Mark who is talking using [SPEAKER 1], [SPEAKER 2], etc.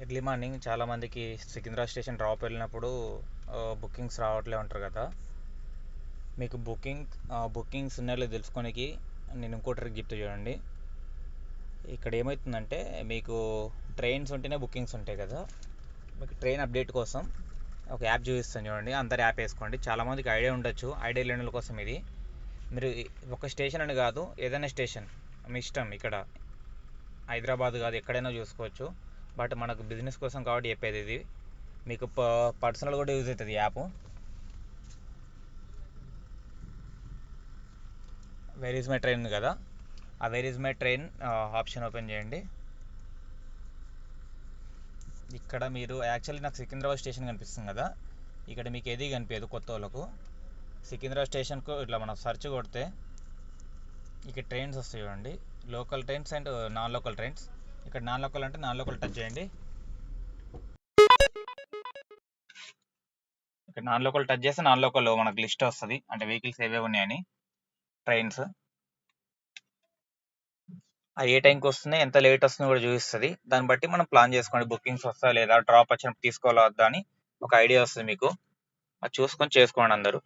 [SPEAKER 1] Early morning చాలామందికి Secunderabad station drop వెళ్ళినప్పుడు bookings రావట్లే ఉంటారు కదా. మీకు బుకింగ్స్ ఉన్నాయో తెలుసుకోనికి నేను ఇంకో ట్రిక్ చెప్తా చూడండి. ఇక్కడ ఏమవుతుందంటే మీకు ట్రైన్స్ ఉంటేనే బుకింగ్స్ ఉంటాయి కదా. మీకు ట్రైన్ అప్డేట్ కోసం ఒక యాప్ చూపిస్తాను చూడండి. అందరు యాప్ వేసుకోండి. చాలామందికి ఐడియా ఉండొచ్చు, ఐడియా లేని కోసం ఇది. మీరు ఒక స్టేషన్ అని కాదు, ఏదైనా స్టేషన్ మీ ఇష్టం. ఇక్కడ హైదరాబాద్ కాదు, ఎక్కడైనా చూసుకోవచ్చు. బట్ మనకు బిజినెస్ కోసం కాబట్టి చెప్పేది ఇది. మీకు పర్సనల్ కూడా యూజ్ అవుతుంది app. Where is my train కదా, ఆ where is my train option open చేయండి. ఇక్కడ మీరు యాక్చువల్లీ నాకు సికింద్రాబాద్ స్టేషన్ కనిపిస్తుంది కదా, ఇక్కడ మీకు ఏది కనిపించదు కొత్త వాళ్ళకు. సికింద్రాబాద్ స్టేషన్కు ఇట్లా మనం సెర్చ్ కొడితే ఇక్కడ ట్రైన్స్ వస్తాయి చూడండి. Local trains and non local trains. ఇక్కడ నాన్ లోకల్ అంటే నాన్ లోకల్ టచ్ చేయండి. ఇక్కడ నాన్ లోకల్ టచ్ చేస్తే నాన్ లోకల్ మనకు లిస్ట్ వస్తుంది, అంటే వెహికల్స్ ఏవే ఉన్నాయని, ట్రైన్స్. అది ఏ టైంకి వస్తున్నాయి, ఎంత లేట్ వస్తుందో కూడా చూపిస్తుంది. దాన్ని బట్టి మనం ప్లాన్ చేసుకోండి, బుకింగ్స్ వస్తా లేదా, డ్రాప్ వచ్చినప్పుడు తీసుకోవాలా వద్దా అని ఒక ఐడియా వస్తుంది మీకు. అది చూసుకొని చేసుకోండి అందరూ.